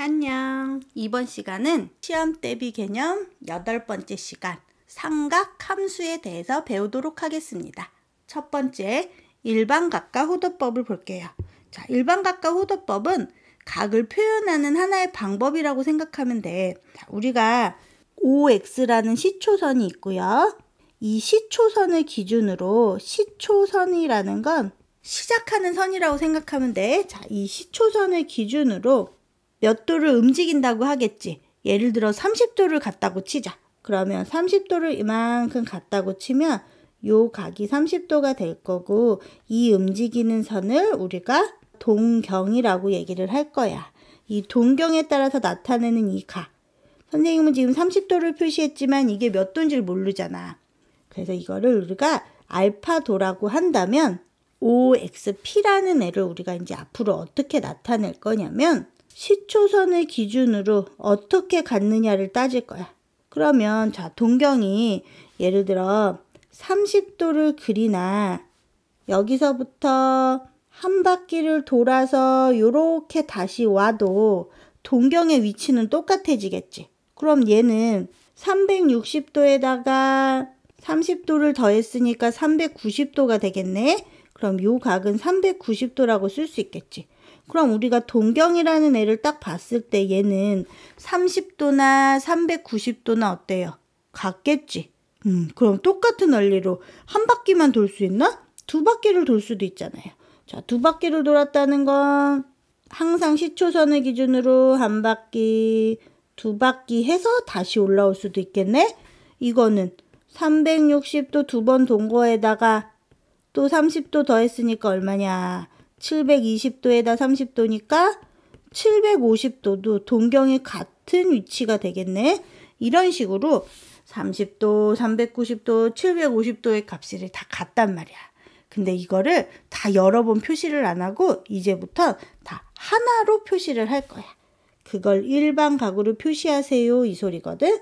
안녕. 이번 시간은 시험 대비 개념 8번째 시간 삼각 함수에 대해서 배우도록 하겠습니다. 첫 번째, 일반각과 호도법을 볼게요. 자, 일반각과 호도법은 각을 표현하는 하나의 방법이라고 생각하면 돼. 자, 우리가 OX라는 시초선이 있고요. 이 시초선을 기준으로 시초선이라는 건 시작하는 선이라고 생각하면 돼. 자, 이 시초선을 기준으로 몇 도를 움직인다고 하겠지. 예를 들어 30도를 갔다고 치자. 그러면 30도를 이만큼 갔다고 치면 요 각이 30도가 될 거고, 이 움직이는 선을 우리가 동경이라고 얘기를 할 거야. 이 동경에 따라서 나타내는 이 각. 선생님은 지금 30도를 표시했지만 이게 몇 도인지를 모르잖아. 그래서 이거를 우리가 알파도라고 한다면 OXP라는 애를 우리가 이제 앞으로 어떻게 나타낼 거냐면 시초선을 기준으로 어떻게 갖느냐를 따질 거야. 그러면 자, 동경이 예를 들어 30도를 그리나 여기서부터 한 바퀴를 돌아서 요렇게 다시 와도 동경의 위치는 똑같아지겠지. 그럼 얘는 360도에다가 30도를 더했으니까 390도가 되겠네. 그럼 요 각은 390도라고 쓸 수 있겠지. 그럼 우리가 동경이라는 애를 딱 봤을 때 얘는 30도나 390도나 어때요? 같겠지. 그럼 똑같은 원리로 한 바퀴만 돌 수 있나? 두 바퀴를 돌 수도 있잖아요. 자, 두 바퀴를 돌았다는 건 항상 시초선을 기준으로 한 바퀴, 두 바퀴 해서 다시 올라올 수도 있겠네? 이거는 360도 두 번 돈 거에다가 또 30도 더했으니까 얼마냐? 720도에다 30도니까 750도도 동경이 같은 위치가 되겠네. 이런 식으로 30도, 390도, 750도의 값을 다 같단 말이야. 근데 이거를 다 여러 번 표시를 안 하고 이제부터 다 하나로 표시를 할 거야. 그걸 일반각으로 표시하세요, 이 소리거든.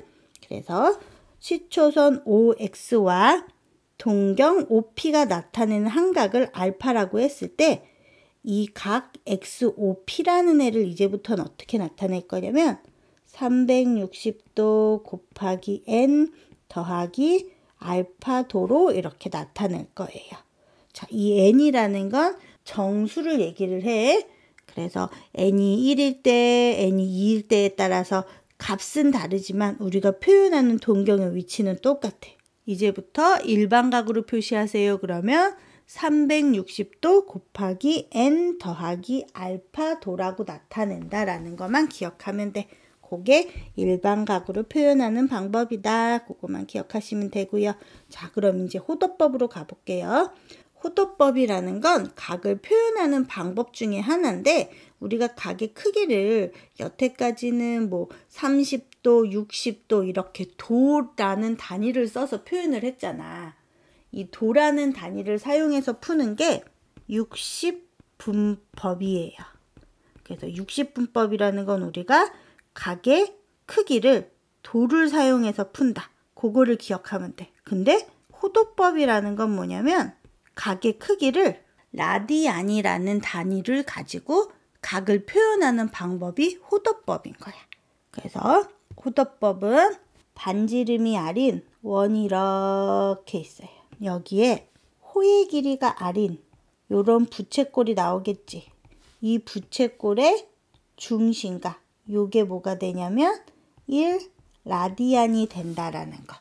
그래서 시초선 OX와 동경 OP가 나타내는 한각을 알파라고 했을 때 이 각 XOP라는 애를 이제부터는 어떻게 나타낼 거냐면 360도 곱하기 n 더하기 알파도로 이렇게 나타낼 거예요. 자, 이 n이라는 건 정수를 얘기를 해. 그래서 n이 1일 때, n이 2일 때에 따라서 값은 다르지만 우리가 표현하는 동경의 위치는 똑같아. 이제부터 일반각으로 표시하세요. 그러면 360도 곱하기 n 더하기 알파도라고 나타낸다라는 것만 기억하면 돼. 그게 일반각으로 표현하는 방법이다. 그것만 기억하시면 되고요. 자, 그럼 이제 호도법으로 가볼게요. 호도법이라는 건 각을 표현하는 방법 중에 하나인데 우리가 각의 크기를 여태까지는 뭐 30도, 60도 이렇게 도라는 단위를 써서 표현을 했잖아. 이 도라는 단위를 사용해서 푸는 게 60분법이에요. 그래서 60분법이라는 건 우리가 각의 크기를 도를 사용해서 푼다. 그거를 기억하면 돼. 근데 호도법이라는 건 뭐냐면 각의 크기를 라디안이라는 단위를 가지고 각을 표현하는 방법이 호도법인 거야. 그래서 호도법은 반지름이 R인 원이 이렇게 있어요. 여기에 호의 길이가 R인 요런 부채꼴이 나오겠지. 이 부채꼴의 중심각 요게 뭐가 되냐면 1라디안이 된다라는 거.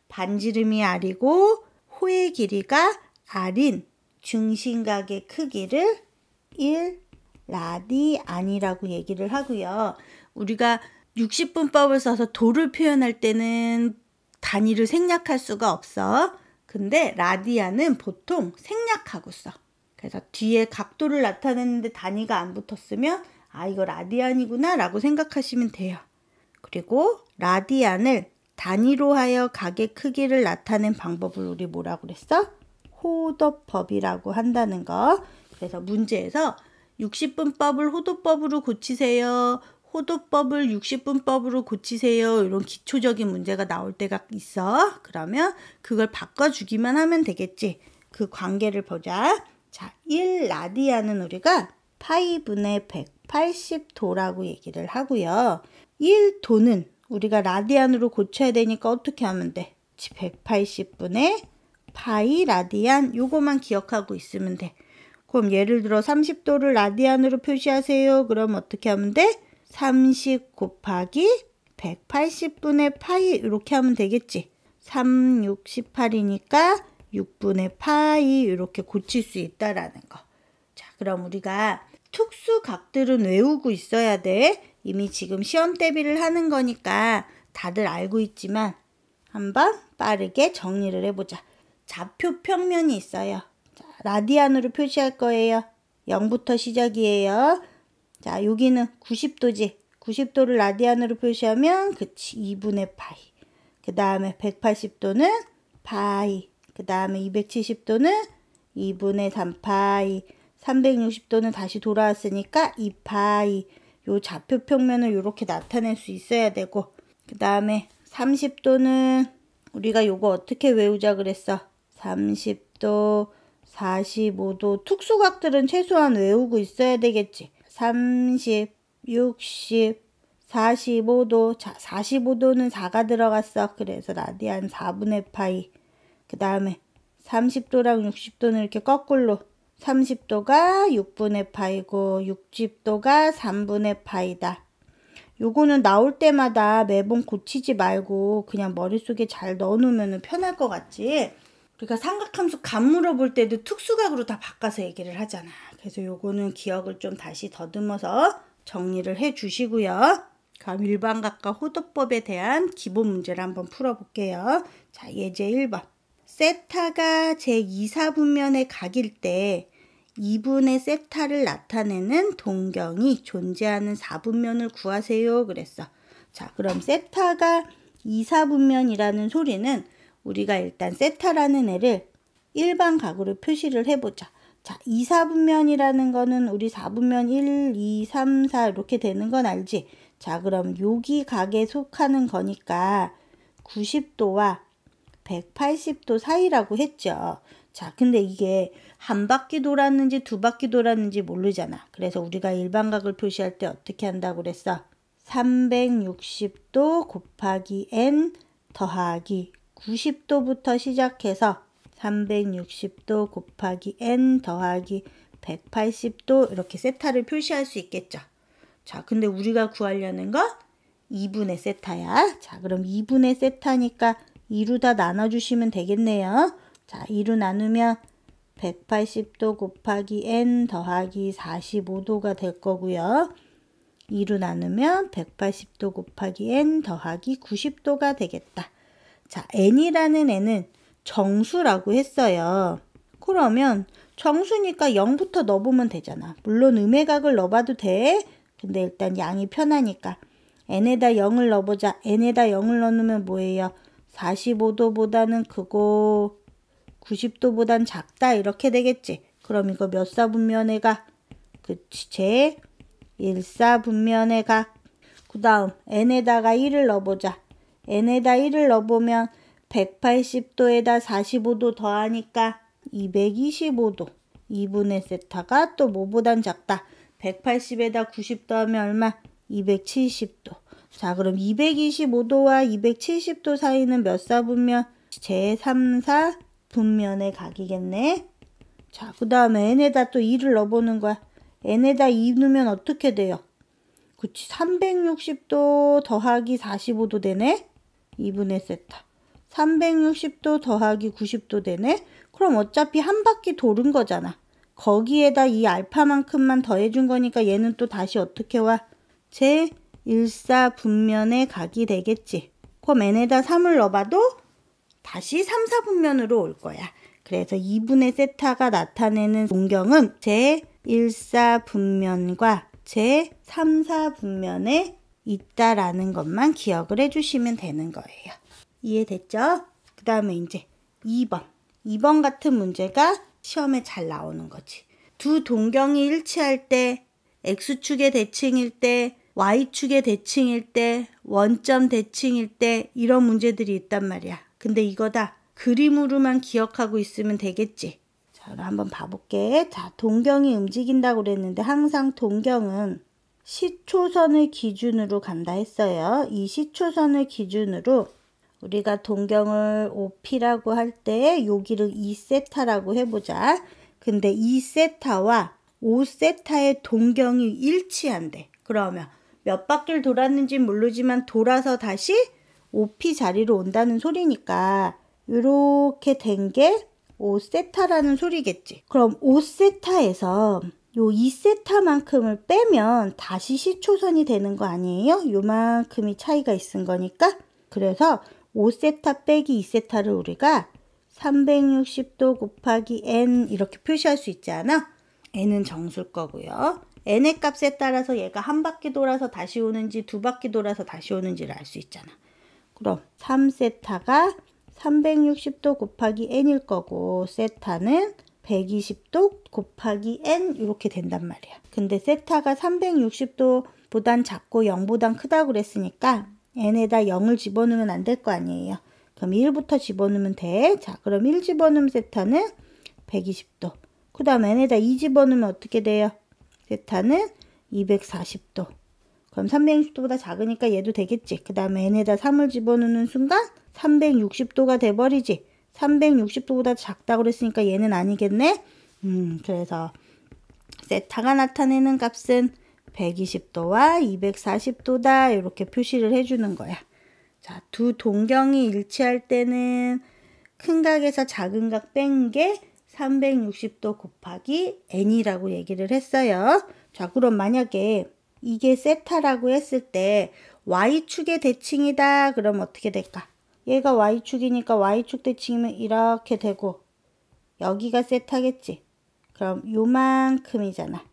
반지름이 R이고 호의 길이가 R인 중심각의 크기를 1라디안이라고 얘기를 하고요. 우리가 60분법을 써서 도를 표현할 때는 단위를 생략할 수가 없어. 근데 라디안은 보통 생략하고 써. 그래서 뒤에 각도를 나타내는데 단위가 안 붙었으면 아, 이거 라디안이구나 라고 생각하시면 돼요. 그리고 라디안을 단위로 하여 각의 크기를 나타낸 방법을 우리 뭐라고 그랬어? 호도법이라고 한다는 거. 그래서 문제에서 60분법을 호도법으로 고치세요. 호도법을 60분법으로 고치세요. 이런 기초적인 문제가 나올 때가 있어. 그러면 그걸 바꿔주기만 하면 되겠지. 그 관계를 보자. 자, 1라디안은 우리가 파이분의 180도라고 얘기를 하고요. 1도는 우리가 라디안으로 고쳐야 되니까 어떻게 하면 돼? 180분의 파이 라디안 요거만 기억하고 있으면 돼. 그럼 예를 들어 30도를 라디안으로 표시하세요. 그럼 어떻게 하면 돼? 30 곱하기 180분의 파이 이렇게 하면 되겠지. 3, 6, 18이니까 6분의 파이 이렇게 고칠 수 있다라는 거. 자, 그럼 우리가 특수각들은 외우고 있어야 돼. 이미 지금 시험 대비를 하는 거니까 다들 알고 있지만 한번 빠르게 정리를 해보자. 좌표 평면이 있어요. 자, 라디안으로 표시할 거예요. 0부터 시작이에요. 자, 여기는 90도지. 90도를 라디안으로 표시하면 그치 2분의 파이. 그 다음에 180도는 파이. 그 다음에 270도는 2분의 3파이. 360도는 다시 돌아왔으니까 2파이. 요 좌표 평면을 이렇게 나타낼 수 있어야 되고, 그 다음에 30도는 우리가 요거 어떻게 외우자 그랬어? 30도, 45도 특수각들은 최소한 외우고 있어야 되겠지. 30, 60, 45도. 자, 45도는 4가 들어갔어. 그래서 라디안 4분의 파이. 그 다음에 30도랑 60도는 이렇게 거꾸로 30도가 6분의 파이고 60도가 3분의 파이다. 요거는 나올 때마다 매번 고치지 말고 그냥 머릿속에 잘 넣어놓으면 편할 것 같지? 우리가 삼각함수 값 물어볼 때도 특수각으로 다 바꿔서 얘기를 하잖아. 그래서 요거는 기억을 좀 다시 더듬어서 정리를 해 주시고요. 그럼 일반각과 호도법에 대한 기본 문제를 한번 풀어볼게요. 자, 예제 1번. 세타가 제2사분면의 각일 때 2분의 세타를 나타내는 동경이 존재하는 4분면을 구하세요. 그랬어. 자, 그럼 세타가 2사분면이라는 소리는 우리가 일단 세타라는 애를 일반각으로 표시를 해보자. 자, 2사분면이라는 거는 우리 4분면 1, 2, 3, 4 이렇게 되는 건 알지? 자, 그럼 여기 각에 속하는 거니까 90도와 180도 사이라고 했죠. 자, 근데 이게 한 바퀴 돌았는지 두 바퀴 돌았는지 모르잖아. 그래서 우리가 일반각을 표시할 때 어떻게 한다고 그랬어? 360도 곱하기 n 더하기 90도부터 시작해서 360도 곱하기 n 더하기 180도 이렇게 세타를 표시할 수 있겠죠. 자, 근데 우리가 구하려는 건 2분의 세타야. 자, 그럼 2분의 세타니까 2로 다 나눠주시면 되겠네요. 자, 2로 나누면 180도 곱하기 n 더하기 45도가 될 거고요. 2로 나누면 180도 곱하기 n 더하기 90도가 되겠다. 자, n이라는 애는 정수라고 했어요. 그러면 정수니까 0부터 넣어보면 되잖아. 물론 음의 각을 넣어봐도 돼. 근데 일단 양이 편하니까 n에다 0을 넣어보자. n에다 0을 넣으면 뭐예요? 45도보다는 크고 90도보단 작다 이렇게 되겠지. 그럼 이거 몇 사분면의 각? 그치, 제 1사분면의 각. 그 다음 n에다가 1을 넣어보자. n에다 1을 넣어보면 180도에다 45도 더하니까 225도. 2분의 세타가 또 뭐보단 작다? 180에다 90 더하면 얼마? 270도. 자, 그럼 225도와 270도 사이는 몇 사분면? 제3사 분면의 각이겠네. 자, 그 다음에 n에다 또 2를 넣어보는 거야. n에다 2 넣으면 어떻게 돼요? 그치, 360도 더하기 45도 되네. 2분의 세타. 360도 더하기 90도 되네. 그럼 어차피 한 바퀴 도는 거잖아. 거기에다 이 알파만큼만 더해준 거니까 얘는 또 다시 어떻게 와? 제 1사 분면의 각이 되겠지. 그럼 n에다 3을 넣어봐도 다시 3, 4분면으로 올 거야. 그래서 2분의 세타가 나타내는 동경은 제 1사 분면과 제 3, 4분면에 있다라는 것만 기억을 해주시면 되는 거예요. 이해됐죠? 그 다음에 이제 2번. 2번 같은 문제가 시험에 잘 나오는 거지. 두 동경이 일치할 때, X축의 대칭일 때, Y축의 대칭일 때, 원점 대칭일 때 이런 문제들이 있단 말이야. 근데 이거 다 그림으로만 기억하고 있으면 되겠지. 자, 자, 한번 봐볼게. 자, 동경이 움직인다고 그랬는데 항상 동경은 시초선을 기준으로 간다 했어요. 이 시초선을 기준으로 우리가 동경을 OP라고 할 때 여기를 2세타라고 해보자. 근데 2세타와 5세타의 동경이 일치한대. 그러면 몇 바퀴를 돌았는지 모르지만 돌아서 다시 OP 자리로 온다는 소리니까 이렇게 된 게 5세타라는 소리겠지. 그럼 5세타에서 요 2세타만큼을 빼면 다시 시초선이 되는 거 아니에요? 요만큼이 차이가 있은 거니까. 그래서 5세타 빼기 2세타를 우리가 360도 곱하기 n 이렇게 표시할 수 있지 않아? n은 정수일 거고요. n의 값에 따라서 얘가 한 바퀴 돌아서 다시 오는지 두 바퀴 돌아서 다시 오는지를 알 수 있잖아. 그럼 3세타가 360도 곱하기 n일 거고 세타는 120도 곱하기 n 이렇게 된단 말이야. 근데 세타가 360도보단 작고 0보단 크다고 그랬으니까 n에다 0을 집어넣으면 안 될 거 아니에요. 그럼 1부터 집어넣으면 돼. 자, 그럼 1 집어넣으면 세타는 120도. 그 다음 n에다 2 집어넣으면 어떻게 돼요? 세타는 240도. 그럼 360도보다 작으니까 얘도 되겠지. 그 다음에 n에다 3을 집어넣는 순간 360도가 돼버리지. 360도보다 작다고 그랬으니까 얘는 아니겠네. 그래서 세타가 나타내는 값은 120도와 240도다. 이렇게 표시를 해주는 거야. 자, 두 동경이 일치할 때는 큰 각에서 작은 각 뺀 게 360도 곱하기 n이라고 얘기를 했어요. 자, 그럼 만약에 이게 세타라고 했을 때 y축의 대칭이다. 그럼 어떻게 될까? 얘가 y축이니까 y축 대칭이면 이렇게 되고 여기가 세타겠지. 그럼 요만큼이잖아.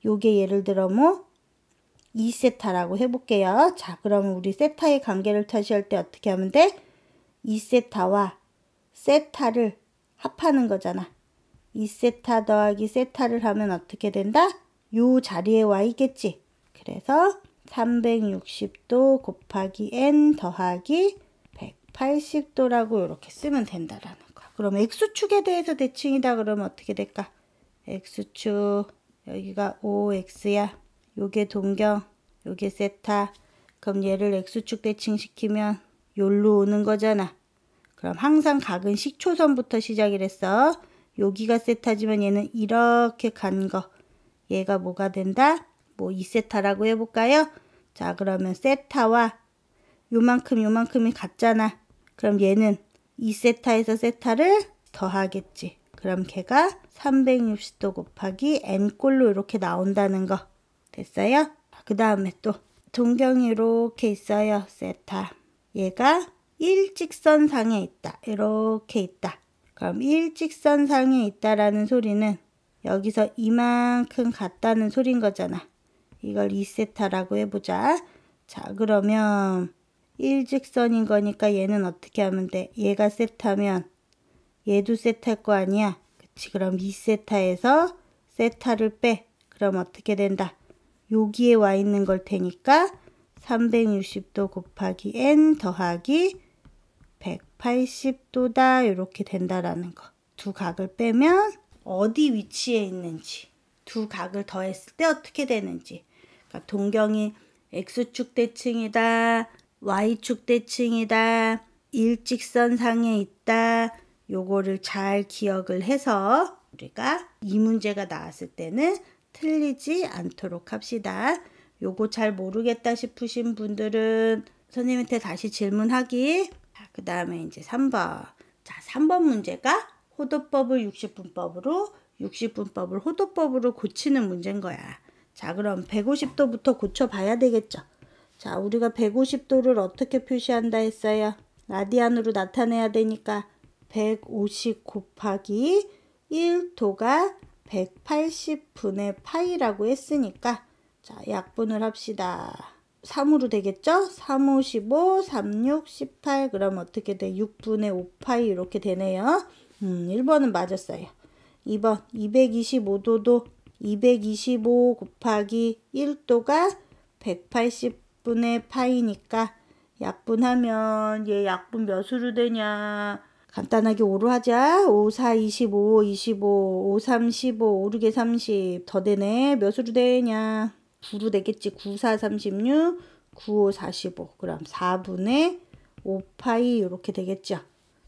요게 예를 들어 뭐 2세타라고 해볼게요. 자, 그럼 우리 세타의 관계를 표시할 때 어떻게 하면 돼? 2세타와 세타를 합하는 거잖아. 2세타 더하기 세타를 하면 어떻게 된다? 요 자리에 와 있겠지. 그래서 360도 곱하기 n 더하기 180도라고 이렇게 쓰면 된다라는 거야. 그럼 x축에 대해서 대칭이다 그러면 어떻게 될까? x축 여기가 5x야. 요게 동경, 요게 세타. 그럼 얘를 x축 대칭시키면 요로 오는 거잖아. 그럼 항상 각은 식초선부터 시작이랬어. 여기가 세타지만 얘는 이렇게 간 거. 얘가 뭐가 된다? 뭐 2세타라고 해볼까요? 자, 그러면 세타와 요만큼이 같잖아. 그럼 얘는 2세타에서 세타를 더하겠지. 그럼 걔가 360도 곱하기 n꼴로 이렇게 나온다는 거. 됐어요? 그 다음에 또 동경이 이렇게 있어요. 세타. 얘가 일직선상에 있다. 이렇게 있다. 그럼 일직선상에 있다라는 소리는 여기서 이만큼 같다는 소린 거잖아. 이걸 2세타라고 해보자. 자, 그러면 일직선인 거니까 얘는 어떻게 하면 돼? 얘가 세타면 얘도 세타일 거 아니야. 그치? 그럼 2세타에서 세타를 빼. 그럼 어떻게 된다? 여기에 와 있는 걸 테니까 360도 곱하기 n 더하기 180도다. 이렇게 된다라는 거. 두 각을 빼면 어디 위치에 있는지, 두 각을 더했을 때 어떻게 되는지. 그러니까 동경이 x축 대칭이다, y축 대칭이다, 일직선상에 있다. 요거를 잘 기억을 해서 우리가 이 문제가 나왔을 때는 틀리지 않도록 합시다. 요거 잘 모르겠다 싶으신 분들은 선생님한테 다시 질문하기. 그 다음에 이제 3번. 자, 3번 문제가 호도법을 60분법으로, 60분법을 호도법으로 고치는 문제인 거야. 자, 그럼 150도부터 고쳐봐야 되겠죠. 자, 우리가 150도를 어떻게 표시한다 했어요? 라디안으로 나타내야 되니까 150 곱하기 1도가 180분의 파이라고 했으니까 자, 약분을 합시다. 3으로 되겠죠? 3, 5, 15, 3, 6, 18. 그럼 어떻게 돼? 6분의 5파이 이렇게 되네요. 1번은 맞았어요. 2번 225도도 225 곱하기 1도가 180분의 파이니까 약분하면 얘 약분 몇으로 되냐? 간단하게 5로 하자. 5, 4, 25, 25, 5, 3, 15, 5, 6에 30. 더 되네. 몇으로 되냐? 9로 되겠지. 9, 4, 36, 9, 5, 45. 그럼 4분의 5파이 이렇게 되겠죠.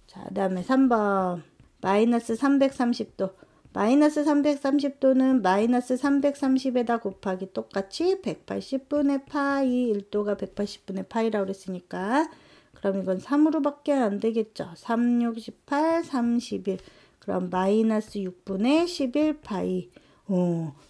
자, 그 다음에 3번. 마이너스 330도. 마이너스 330도는 마이너스 330에다 곱하기 똑같이 180분의 파이. 1도가 180분의 파이라고 그랬으니까. 그럼 이건 3으로 밖에 안 되겠죠. 3, 6, 18, 31. 그럼 마이너스 6분의 11파이.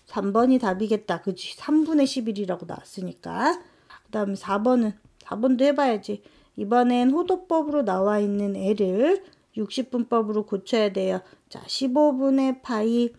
3번이 답이겠다. 그치? 3분의 11이라고 나왔으니까. 그 다음에 4번도 해봐야지. 이번엔 호도법으로 나와 있는 애를 60분법으로 고쳐야 돼요. 자, 15분의 파이.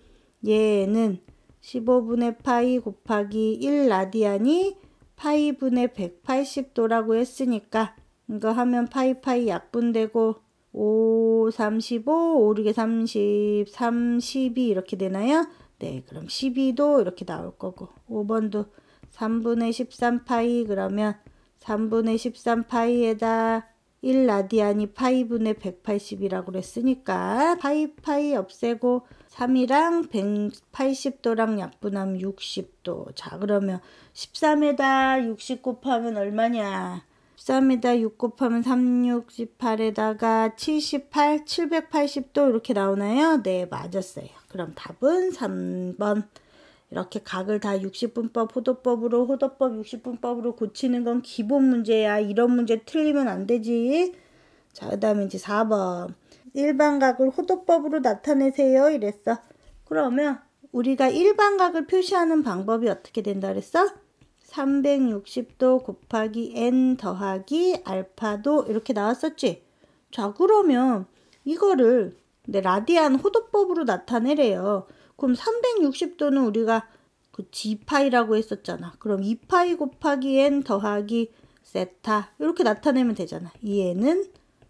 얘는 15분의 파이 곱하기 1라디안이 파이분의 180도라고 했으니까 이거 하면 파이 약분되고 5, 35, 5, 6에 30, 32 이렇게 되나요? 네, 그럼 12도 이렇게 나올 거고 5번도 3분의 13파이 그러면 3분의 13파이에다 1라디안이 파이분의 180이라고 그랬으니까 파이 없애고 3이랑 180도랑 약분하면 60도. 자, 그러면 13에다 60 곱하면 얼마냐? 13에다 6 곱하면 368에다가 78, 780도 이렇게 나오나요? 네, 맞았어요. 그럼 답은 3번. 이렇게 각을 다 60분법, 호도법으로, 호도법 60분법으로 고치는 건 기본 문제야. 이런 문제 틀리면 안 되지. 자, 그 다음에 이제 4번. 일반각을 호도법으로 나타내세요. 이랬어. 그러면 우리가 일반각을 표시하는 방법이 어떻게 된다 그랬어? 360도 곱하기 n 더하기 알파도 이렇게 나왔었지? 자, 그러면 이거를 라디안 호도법으로 나타내래요. 그럼 360도는 우리가 그 g파이라고 했었잖아. 그럼 2파이 곱하기 n 더하기 세타 이렇게 나타내면 되잖아. 이 n은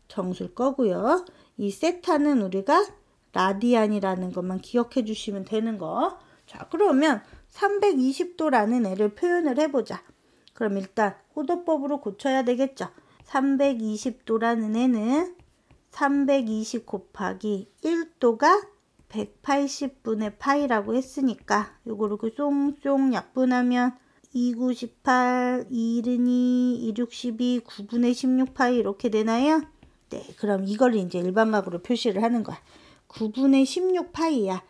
정수일 거고요. 이 세타는 우리가 라디안이라는 것만 기억해 주시면 되는 거. 자, 그러면 320도라는 애를 표현을 해보자. 그럼 일단 호도법으로 고쳐야 되겠죠. 320도라는 애는 320 곱하기 1도가 180분의 파이라고 했으니까 요거를 그 쏭쏭 약분하면 2, 9, 18, 2, 2, 2, 6, 12, 9분의 16파이 이렇게 되나요? 네, 그럼 이걸 이제 일반각으로 표시를 하는 거야. 9분의 16파이야.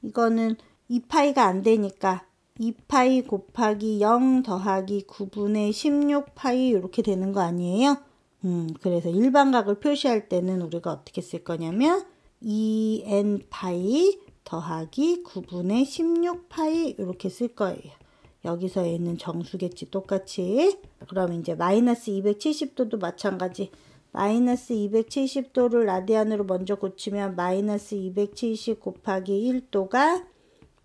이거는 2파이가 안 되니까 2파이 곱하기 0 더하기 9분의 16파이 이렇게 되는 거 아니에요? 그래서 일반각을 표시할 때는 우리가 어떻게 쓸 거냐면 2n파이 더하기 9분의 16파이 이렇게 쓸 거예요. 여기서 얘는 정수겠지, 똑같이. 그럼 이제 마이너스 270도도 마찬가지. 마이너스 270도를 라디안으로 먼저 고치면 마이너스 270 곱하기 1도가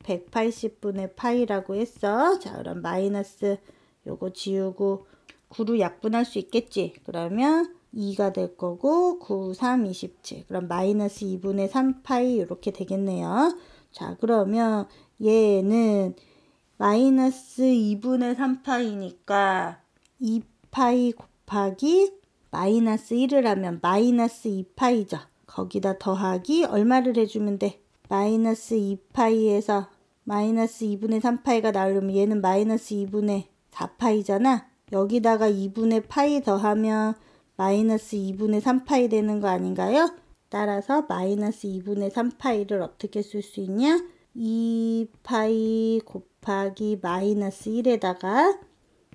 180분의 파이라고 했어. 자, 그럼 마이너스 요거 지우고 9로 약분할 수 있겠지. 그러면 2가 될 거고 9, 3, 27. 그럼 마이너스 2분의 3파이 이렇게 되겠네요. 자, 그러면 얘는 마이너스 2분의 3파이니까 2파이 곱하기 마이너스 1을 하면 마이너스 2파이죠. 거기다 더하기 얼마를 해주면 돼? 마이너스 2파이에서 마이너스 2분의 3파이가 나오려면 얘는 마이너스 2분의 4파이잖아. 여기다가 2분의 파이 더하면 마이너스 2분의 3파이 되는 거 아닌가요? 따라서 마이너스 2분의 3파이를 어떻게 쓸 수 있냐? 2파이 곱하기 마이너스 1에다가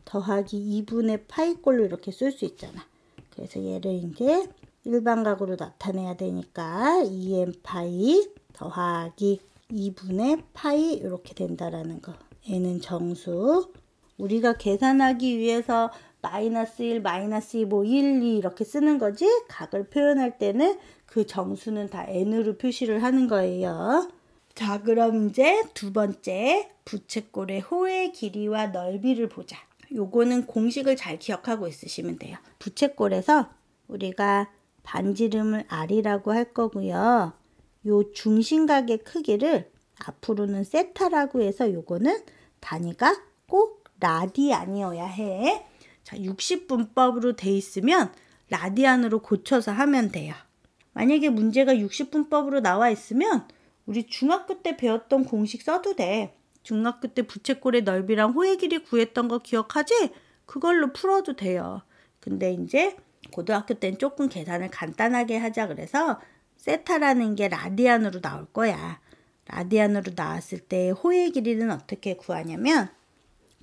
더하기 2분의 파이꼴로 이렇게 쓸 수 있잖아. 그래서 얘를 이제 일반각으로 나타내야 되니까 2n파이 더하기 2분의 파이 이렇게 된다라는 거. 얘는 정수. 우리가 계산하기 위해서 마이너스 1, 마이너스 2, 뭐 1, 2 이렇게 쓰는 거지. 각을 표현할 때는 그 정수는 다 n으로 표시를 하는 거예요. 자, 그럼 이제 두 번째 부채꼴의 호의 길이와 넓이를 보자. 요거는 공식을 잘 기억하고 있으시면 돼요. 부채꼴에서 우리가 반지름을 r이라고 할 거고요. 요 중심각의 크기를 앞으로는 세타라고 해서 요거는 단위가 꼭 라디안이어야 해. 자, 60분법으로 돼 있으면 라디안으로 고쳐서 하면 돼요. 만약에 문제가 60분법으로 나와 있으면 우리 중학교 때 배웠던 공식 써도 돼. 중학교 때 부채꼴의 넓이랑 호의 길이 구했던 거 기억하지? 그걸로 풀어도 돼요. 근데 이제 고등학교 때는 조금 계산을 간단하게 하자 그래서 세타라는 게 라디안으로 나올 거야. 라디안으로 나왔을 때 호의 길이는 어떻게 구하냐면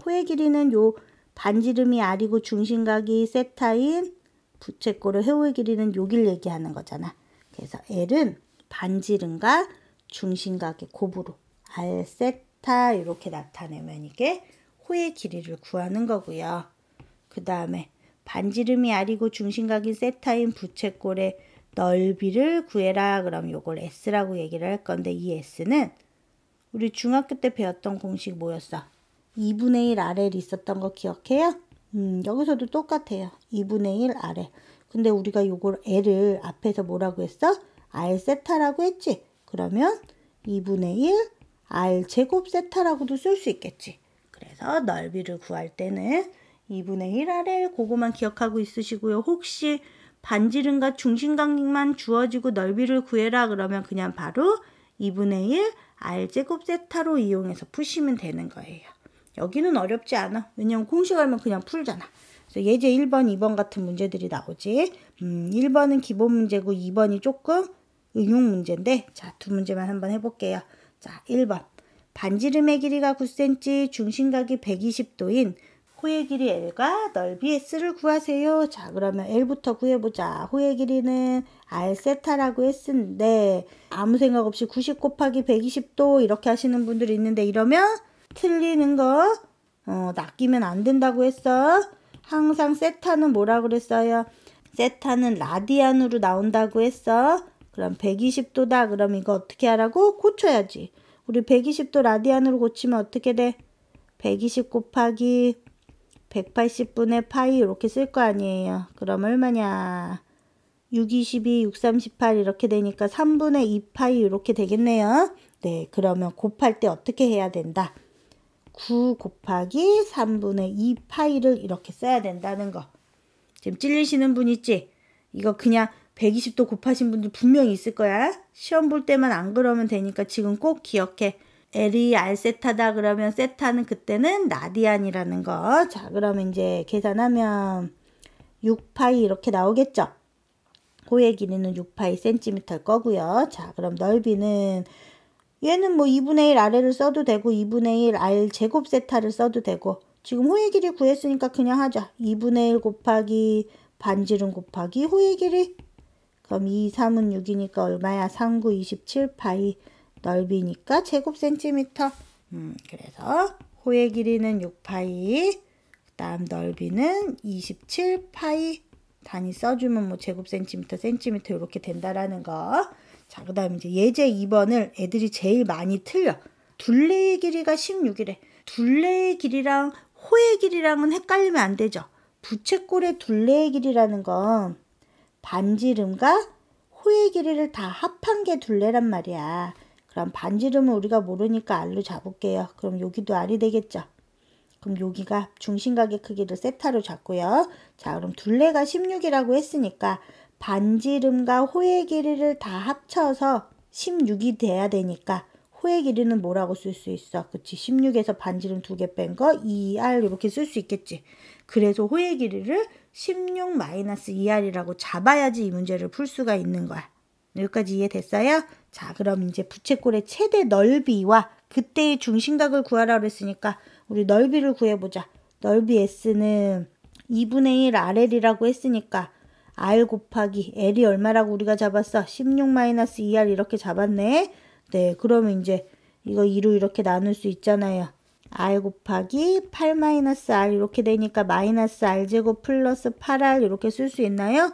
호의 길이는 요 반지름이 R이고 중심각이 세타인 부채꼴의 호의 길이는 여길 얘기하는 거잖아. 그래서 L은 반지름과 중심각의 곱으로 R 세타 이렇게 나타내면 이게 호의 길이를 구하는 거고요. 그 다음에 반지름이 R이고 중심각이 세타인 부채꼴의 넓이를 구해라. 그럼 요걸 S라고 얘기를 할 건데 이 S는 우리 중학교 때 배웠던 공식 뭐였어? 2분의 1 RL 있었던 거 기억해요? 여기서도 똑같아요. 2분의 1 RL. 근데 우리가 요걸 L을 앞에서 뭐라고 했어? R 세타라고 했지? 그러면 2분의 1 R 제곱 세타라고도 쓸 수 있겠지. 그래서 넓이를 구할 때는 2분의 1 RL 그거만 기억하고 있으시고요. 혹시 반지름과 중심각만 주어지고 넓이를 구해라 그러면 그냥 바로 2분의 1 R제곱 세타로 이용해서 푸시면 되는 거예요. 여기는 어렵지 않아. 왜냐면 공식 알면 그냥 풀잖아. 그래서 예제 1번, 2번 같은 문제들이 나오지. 1번은 기본 문제고 2번이 조금 응용 문제인데 자, 두 문제만 한번 해볼게요. 자, 1번. 반지름의 길이가 9cm, 중심각이 120도인 호의 길이 L과 넓이 S를 구하세요. 자, 그러면 L부터 구해보자. 호의 길이는 R 세타라고 했는데 아무 생각 없이 90 곱하기 120도 이렇게 하시는 분들이 있는데 이러면 틀리는 거 낚이면 안 된다고 했어. 항상 세타는 뭐라고 그랬어요? 세타는 라디안으로 나온다고 했어. 그럼 120도다. 그럼 이거 어떻게 하라고? 고쳐야지. 우리 120도 라디안으로 고치면 어떻게 돼? 120 곱하기 180분의 파이 이렇게 쓸 거 아니에요. 그럼 얼마냐? 6, 22, 6, 38 이렇게 되니까 3분의 2 파이 이렇게 되겠네요. 네, 그러면 곱할 때 어떻게 해야 된다? 9 곱하기 3분의 2 파이를 이렇게 써야 된다는 거. 지금 찔리시는 분 있지? 이거 그냥 120도 곱하신 분들 분명히 있을 거야. 시험 볼 때만 안 그러면 되니까 지금 꼭 기억해. L이 R 세타다 그러면 세타는 그때는 라디안이라는 거. 자, 그러면 이제 계산하면 6파이 이렇게 나오겠죠? 호의 길이는 6파이 cm일 거고요. 자, 그럼 넓이는 얘는 뭐 2분의 1 R을 써도 되고 2분의 1 R 제곱 세타를 써도 되고 지금 호의 길이 구했으니까 그냥 하자. 2분의 1 곱하기 반지름 곱하기 호의 길이. 그럼 2, 3은 6이니까 얼마야? 3, 9, 27파이. 넓이니까 제곱 센티미터. 그래서 호의 길이는 6파이. 그 다음 넓이는 27파이. 단위 써주면 뭐 제곱 센티미터, 센티미터 이렇게 된다라는 거. 자, 그 다음 이제 예제 2번을 애들이 제일 많이 틀려. 둘레의 길이가 16이래. 둘레의 길이랑 호의 길이랑은 헷갈리면 안 되죠. 부채꼴의 둘레의 길이라는 건 반지름과 호의 길이를 다 합한 게 둘레란 말이야. 그럼 반지름은 우리가 모르니까 R로 잡을게요. 그럼 여기도 R이 되겠죠. 그럼 여기가 중심각의 크기를 세타로 잡고요. 자, 그럼 둘레가 16이라고 했으니까 반지름과 호의 길이를 다 합쳐서 16이 돼야 되니까 호의 길이는 뭐라고 쓸 수 있어? 그치? 16에서 반지름 2개 뺀 거 2R 이렇게 쓸 수 있겠지. 그래서 호의 길이를 16-2R이라고 잡아야지 이 문제를 풀 수가 있는 거야. 여기까지 이해됐어요? 자, 그럼 이제 부채꼴의 최대 넓이와 그때의 중심각을 구하라고 했으니까 우리 넓이를 구해보자. 넓이 S는 2분의 1 RL이라고 했으니까 R 곱하기 L이 얼마라고 우리가 잡았어? 16-2R 이렇게 잡았네. 네, 그러면 이제 이거 2로 이렇게 나눌 수 있잖아요. R 곱하기 8-R 이렇게 되니까 마이너스 R제곱 플러스 8R 이렇게 쓸 수 있나요?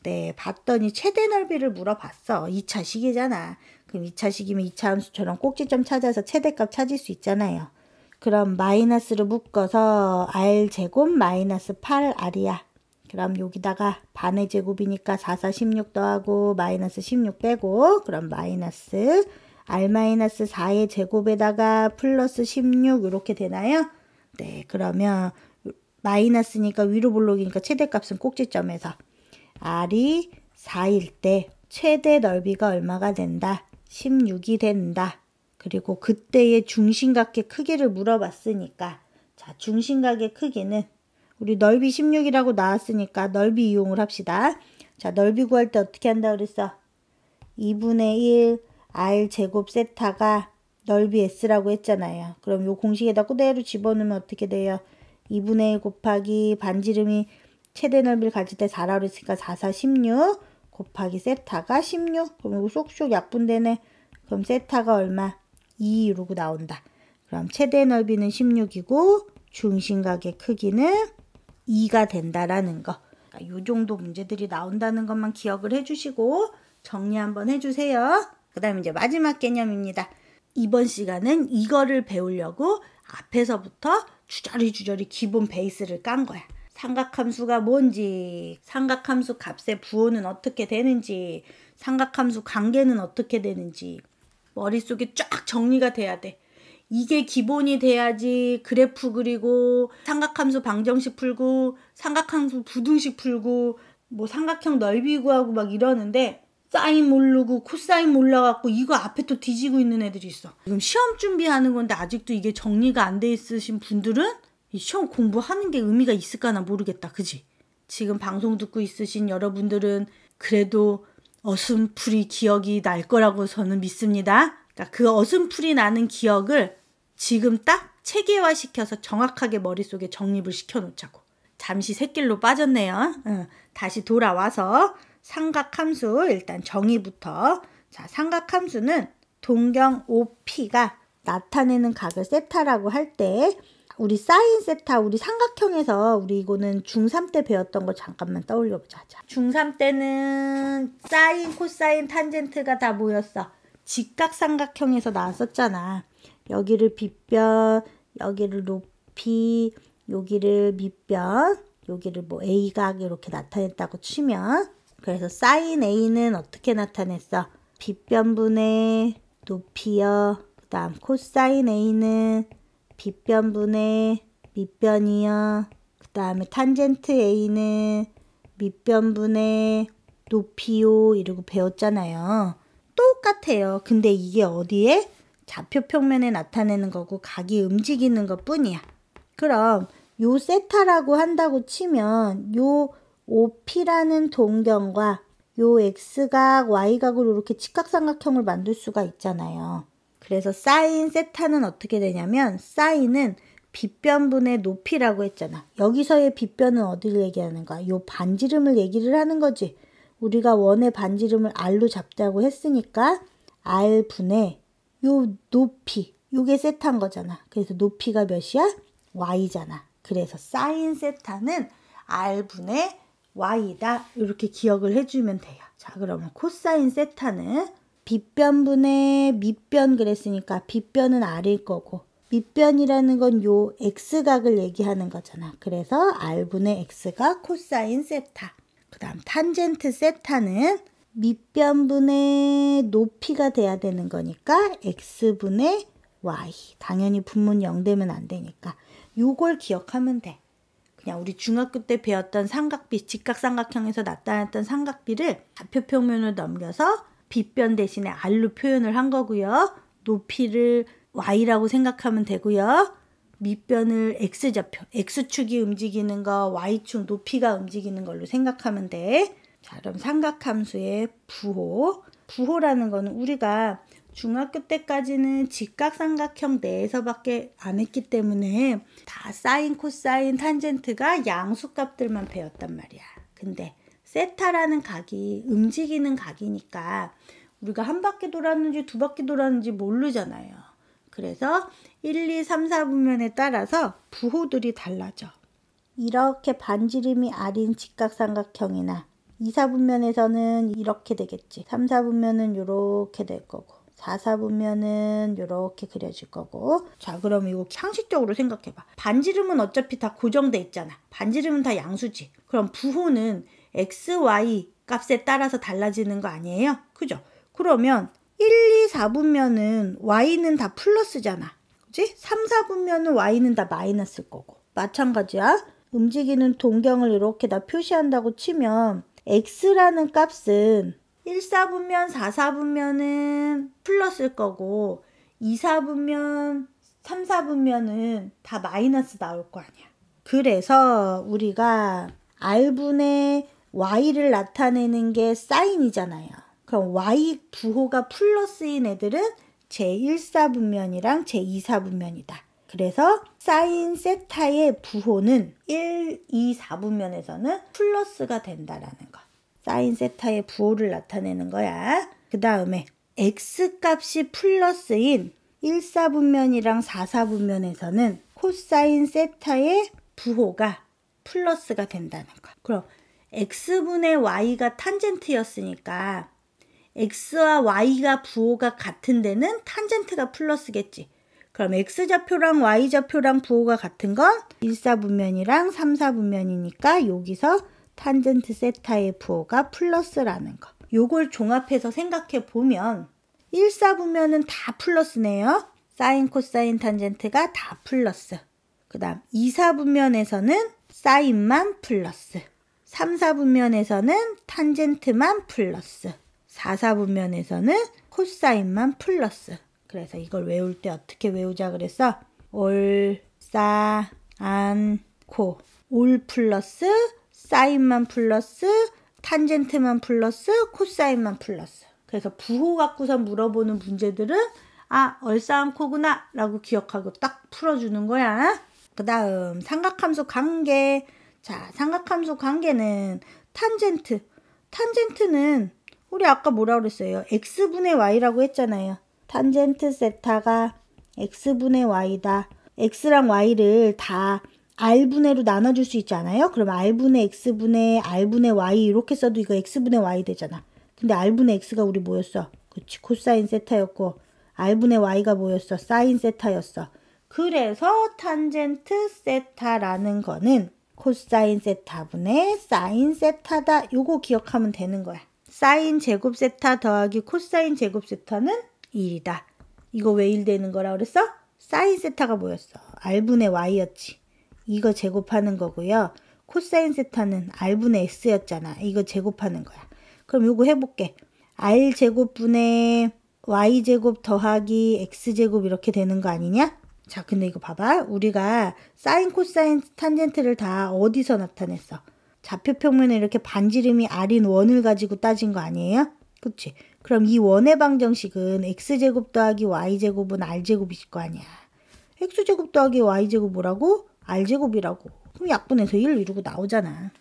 네, 봤더니 최대 넓이를 물어봤어. 2차식이잖아. 그럼 2차식이면 2차 함수처럼 꼭지점 찾아서 최대값 찾을 수 있잖아요. 그럼 마이너스를 묶어서 R제곱 마이너스 8R이야. 그럼 여기다가 반의 제곱이니까 4, 4, 16 더하고 마이너스 16 빼고 그럼 마이너스 R-4의 제곱에다가 플러스 16 이렇게 되나요? 네, 그러면 마이너스니까 위로 볼록이니까 최대값은 꼭지점에서 R이 4일 때 최대 넓이가 얼마가 된다? 16이 된다. 그리고 그때의 중심각의 크기를 물어봤으니까 자, 중심각의 크기는 우리 넓이 16이라고 나왔으니까 넓이 이용을 합시다. 자, 넓이 구할 때 어떻게 한다 그랬어? 2분의 1 r 제곱 세타가 넓이 s라고 했잖아요. 그럼 요 공식에다 그대로 집어넣으면 어떻게 돼요? 2분의 1 곱하기 반지름이 최대 넓이를 가질 때 4라고 했으니까 4, 4, 16 곱하기 세타가 16. 그럼 이거 쏙쏙 약분되네. 그럼 세타가 얼마? 2 이러고 나온다. 그럼 최대 넓이는 16이고 중심각의 크기는 2가 된다라는 거. 이 정도 문제들이 나온다는 것만 기억을 해주시고 정리 한번 해주세요. 그 다음에 이제 마지막 개념입니다. 이번 시간은 이거를 배우려고 앞에서부터 주저리 기본 베이스를 깐 거야. 삼각함수가 뭔지, 삼각함수 값의 부호는 어떻게 되는지, 삼각함수 관계는 어떻게 되는지 머릿속에 쫙 정리가 돼야 돼. 이게 기본이 돼야지 그래프 그리고 삼각함수 방정식 풀고 삼각함수 부등식 풀고 뭐 삼각형 넓이 구하고 막 이러는데 사인 모르고 코사인 몰라갖고 이거 앞에 또 뒤지고 있는 애들이 있어. 지금 시험 준비하는 건데 아직도 이게 정리가 안 돼 있으신 분들은 이 시험 공부하는 게 의미가 있을까나 모르겠다. 그지? 지금 방송 듣고 있으신 여러분들은 그래도 어슴풀이 기억이 날 거라고 저는 믿습니다. 그러니까 그 어슴풀이 나는 기억을 지금 딱 체계화시켜서 정확하게 머릿속에 정립을 시켜놓자고. 잠시 샛길로 빠졌네요. 다시 돌아와서 삼각함수 일단 정의부터. 자, 삼각함수는 동경 OP가 나타내는 각을 세타라고 할 때 우리 사인 세타, 우리 삼각형에서 우리 이거는 중3 때 배웠던 거 잠깐만 떠올려 보자. 자, 중3 때는 사인, 코사인, 탄젠트가 다 모였어. 직각삼각형에서 나왔었잖아. 여기를 빗변, 여기를 높이, 여기를 밑변, 여기를 뭐 A각 이렇게 나타냈다고 치면 그래서 사인 A는 어떻게 나타냈어? 빗변분의 높이요. 그 다음 코사인 A는 빗변분의 밑변이요. 그 다음에 탄젠트 A는 밑변분의 높이요. 이러고 배웠잖아요. 똑같아요. 근데 이게 어디에? 좌표 평면에 나타내는 거고 각이 움직이는 것 뿐이야. 그럼 요 세타라고 한다고 치면 요 OP라는 동경과 요 X각, Y각으로 이렇게 직각삼각형을 만들 수가 있잖아요. 그래서 사인 세타는 어떻게 되냐면 사인은 빗변분의 높이라고 했잖아. 여기서의 빗변은 어디를 얘기하는 거야? 요 반지름을 얘기를 하는 거지. 우리가 원의 반지름을 R로 잡자고 했으니까 R분의 요 높이, 요게 세타인 거잖아. 그래서 높이가 몇이야? Y잖아. 그래서 사인 세타는 R분의 Y다. 이렇게 기억을 해주면 돼요. 자, 그러면 코사인 세타는 빗변분의 밑변 그랬으니까 빗변은 R일 거고 밑변이라는 건 요 X각을 얘기하는 거잖아. 그래서 R분의 X가 코사인 세타. 그 다음 탄젠트 세타는 밑변분의 높이가 돼야 되는 거니까 X분의 Y. 당연히 분문 0 되면 안 되니까 요걸 기억하면 돼. 그냥 우리 중학교 때 배웠던 삼각비, 직각삼각형에서 나타났던 삼각비를 좌표평면을 넘겨서 빗변 대신에 R로 표현을 한 거고요. 높이를 Y라고 생각하면 되고요. 밑변을 X좌표, X축이 움직이는 거, Y축 높이가 움직이는 걸로 생각하면 돼. 자, 그럼 삼각함수의 부호. 부호라는 거는 우리가 중학교 때까지는 직각삼각형 내에서밖에 안 했기 때문에 다 사인, 코사인, 탄젠트가 양수값들만 배웠단 말이야. 근데 세타라는 각이 움직이는 각이니까 우리가 한 바퀴 돌았는지 두 바퀴 돌았는지 모르잖아요. 그래서 1, 2, 3, 4분면에 따라서 부호들이 달라져. 이렇게 반지름이 R인 직각삼각형이나 2, 4분면에서는 이렇게 되겠지. 3, 4분면은 이렇게 될 거고 4, 4분면은 이렇게 그려질 거고. 자, 그럼 이거 상식적으로 생각해봐. 반지름은 어차피 다 고정돼 있잖아. 반지름은 다 양수지. 그럼 부호는 x, y 값에 따라서 달라지는 거 아니에요? 그죠? 그러면 1, 2, 4분면은 y는 다 플러스잖아. 그치? 3, 4분면은 y는 다 마이너스일 거고. 마찬가지야. 움직이는 동경을 이렇게 다 표시한다고 치면 x라는 값은 1사분면, 4사분면은 플러스일 거고 2사분면, 3사분면은 다 마이너스 나올 거 아니야. 그래서 우리가 R분의 Y를 나타내는 게 사인이잖아요. 그럼 Y 부호가 플러스인 애들은 제1사분면이랑 제2사분면이다. 그래서 사인 세타의 부호는 1, 2, 4분면에서는 플러스가 된다라는 거. 사인 세타의 부호를 나타내는 거야. 그 다음에 X값이 플러스인 1사분면이랑 4사분면에서는 코사인 세타의 부호가 플러스가 된다는 거. 그럼 X분의 Y가 탄젠트였으니까 X와 Y가 부호가 같은 데는 탄젠트가 플러스겠지. 그럼 X좌표랑 Y좌표랑 부호가 같은 건 1사분면이랑 3사분면이니까 여기서 탄젠트 세타의 부호가 플러스라는 거. 요걸 종합해서 생각해 보면 1사분면은 다 플러스네요. 사인, 코사인, 탄젠트가 다 플러스. 그 다음 2사분면에서는 사인만 플러스. 3사분면에서는 탄젠트만 플러스. 4사분면에서는 코사인만 플러스. 그래서 이걸 외울 때 어떻게 외우자 그랬어? 올, 사, 안, 코. 올 플러스, 사인만 플러스, 탄젠트만 플러스, 코사인만 플러스. 그래서 부호 갖고서 물어보는 문제들은 얼싸안코구나 라고 기억하고 딱 풀어주는 거야. 그 다음 삼각함수 관계. 자, 삼각함수 관계는 탄젠트는 우리 아까 뭐라 그랬어요? X분의 Y라고 했잖아요. 탄젠트 세타가 X분의 Y다. X랑 Y를 다 R분의로 나눠줄 수 있지 않아요? 그럼 R분의 X분의 R분의 Y 이렇게 써도 이거 X분의 Y 되잖아. 근데 R분의 X가 우리 뭐였어? 그치, 코사인 세타였고 R분의 Y가 뭐였어? 사인 세타였어. 그래서 탄젠트 세타라는 거는 코사인 세타분의 사인 세타다. 요거 기억하면 되는 거야. 사인 제곱 세타 더하기 코사인 제곱 세타는 1이다. 이거 왜 1 되는 거라 그랬어? 사인 세타가 뭐였어? R분의 Y였지. 이거 제곱하는 거고요. 코사인 세타는 R분의 X였잖아. 이거 제곱하는 거야. 그럼 요거 해볼게. R제곱분의 Y제곱 더하기 X제곱 이렇게 되는 거 아니냐? 자, 근데 이거 봐봐. 우리가 사인, 코사인, 탄젠트를 다 어디서 나타냈어? 좌표 평면에 이렇게 반지름이 R인 원을 가지고 따진 거 아니에요? 그치? 그럼 이 원의 방정식은 X제곱 더하기 Y제곱은 R제곱이실 거 아니야. X제곱 더하기 Y제곱 뭐라고? R제곱이라고. 그럼 약분해서 1 이러고 나오잖아.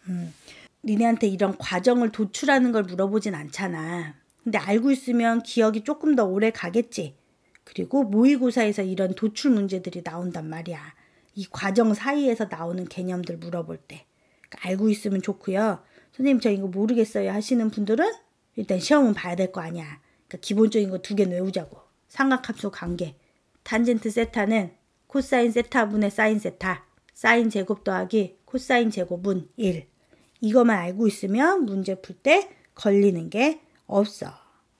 니네한테 이런 과정을 도출하는 걸 물어보진 않잖아. 근데 알고 있으면 기억이 조금 더 오래 가겠지. 그리고 모의고사에서 이런 도출 문제들이 나온단 말이야. 이 과정 사이에서 나오는 개념들 물어볼 때. 그러니까 알고 있으면 좋고요. 선생님 저 이거 모르겠어요 하시는 분들은 일단 시험은 봐야 될 거 아니야. 그러니까 기본적인 거 2개 외우자고. 삼각함수 관계. 탄젠트 세타는 코사인 세타분의 사인 세타. 사인 제곱 더하기 코사인 제곱은 1. 이것만 알고 있으면 문제 풀 때 걸리는 게 없어.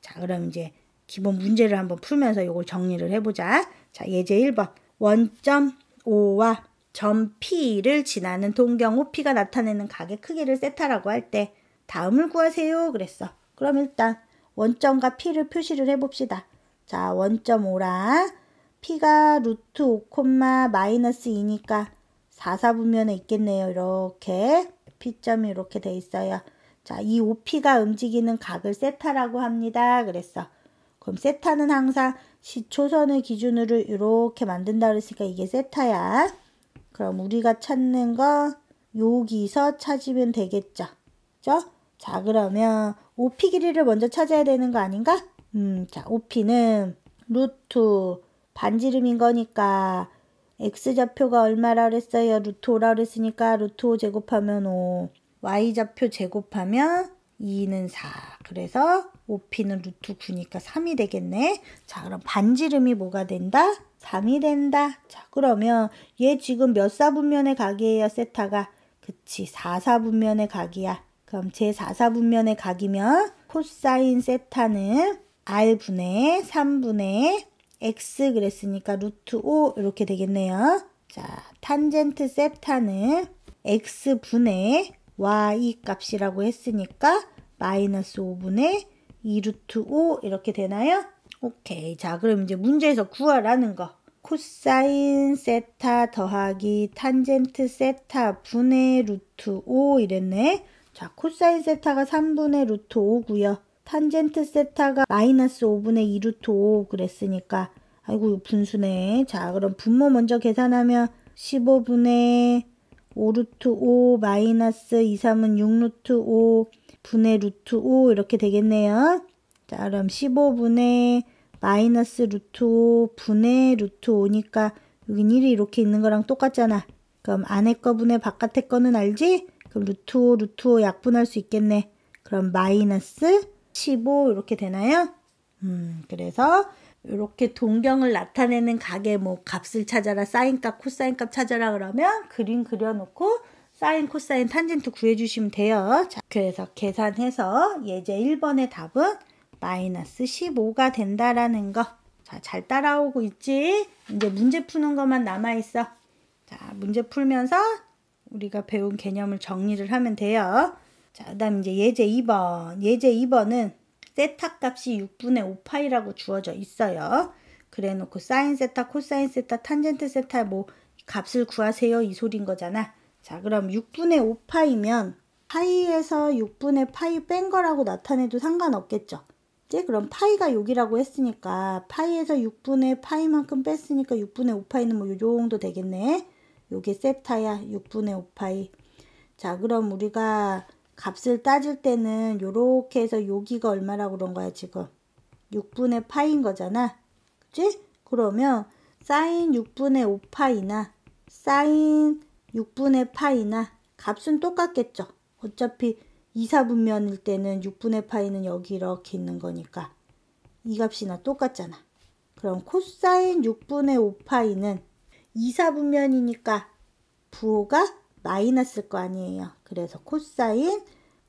자, 그럼 이제 기본 문제를 한번 풀면서 이걸 정리를 해보자. 자, 예제 1번. 원점 O와 점 P를 지나는 동경 OP가 나타내는 각의 크기를 세타라고 할 때 다음을 구하세요 그랬어. 그럼 일단 원점과 P를 표시를 해봅시다. 자, 원점 O랑 P가 루트 5, 마이너스 2니까 4사분면에 있겠네요. 이렇게 P점이 이렇게 돼 있어요. 자, 이 OP가 움직이는 각을 세타라고 합니다. 그랬어. 그럼 세타는 항상 시초선을 기준으로 이렇게 만든다 그랬으니까 이게 세타야. 그럼 우리가 찾는 거 여기서 찾으면 되겠죠. 그죠? 자, 그러면 OP 길이를 먼저 찾아야 되는 거 아닌가? 자, OP는 루트 반지름인 거니까 X좌표가 얼마라 그랬어요? 루트 5라 그랬으니까 루트 5 제곱하면 5. Y좌표 제곱하면 2는 4. 그래서 OP는 루트 9니까 3이 되겠네. 자, 그럼 반지름이 뭐가 된다? 3이 된다. 자, 그러면 얘 지금 몇 사분면의 각이에요? 세타가. 그치, 4사분면의 각이야. 그럼 제 4사분면의 각이면 코사인 세타는 R분의 3분의 X 그랬으니까 루트 5 이렇게 되겠네요. 자, 탄젠트 세타는 X분의 Y 값이라고 했으니까 마이너스 5분의 2루트 5 이렇게 되나요? 오케이. 자, 그럼 이제 문제에서 구하라는 거. 코사인 세타 더하기 탄젠트 세타 분의 루트 5 이랬네. 자, 코사인 세타가 3분의 루트 5고요. 탄젠트 세타가 마이너스 5분의 2 루트 5 그랬으니까 아이고 분수네. 자, 그럼 분모 먼저 계산하면 15분의 5 루트 5 마이너스 2, 3은 6 루트 5 분의 루트 5 이렇게 되겠네요. 자, 그럼 15분의 마이너스 루트 5 분의 루트 5니까 여긴 1이 이렇게 있는 거랑 똑같잖아. 그럼 안에 거 분의 바깥에 거는 알지? 그럼 루트 5 루트 5 약분할 수 있겠네. 그럼 마이너스 15 이렇게 되나요? 그래서 이렇게 동경을 나타내는 각의 뭐 값을 찾아라, 사인값, 코사인값 찾아라 그러면 그림 그려놓고 사인, 코사인, 탄젠트 구해주시면 돼요. 자, 그래서 계산해서 예제 1번의 답은 마이너스 15가 된다라는 거. 자, 잘 따라오고 있지? 이제 문제 푸는 것만 남아있어. 자, 문제 풀면서 우리가 배운 개념을 정리를 하면 돼요. 자, 그 다음 이제 예제 2번. 예제 2번은 세타 값이 6분의 5파이라고 주어져 있어요. 그래 놓고 사인 세타, 코사인 세타, 탄젠트 세타 뭐 값을 구하세요 이 소린 거잖아. 자, 그럼 6분의 5파이면 파이에서 6분의 파이 뺀 거라고 나타내도 상관없겠죠. 이제 그럼 파이가 여기라고 했으니까 파이에서 6분의 파이만큼 뺐으니까 6분의 5파이는 뭐 요 정도 되겠네. 요게 세타야. 6분의 5파이. 자, 그럼 우리가 값을 따질 때는 요렇게 해서 여기가 얼마라고 그런 거야 지금. 6분의 파이인 거잖아. 그치? 그러면 사인 6분의 5파이나 사인 6분의 파이나 값은 똑같겠죠. 어차피 2, 4분면일 때는 6분의 파이는 여기 이렇게 있는 거니까 이 값이나 똑같잖아. 그럼 코사인 6분의 5파이는 2, 4분면이니까 부호가 마이너스일 거 아니에요. 그래서 코사인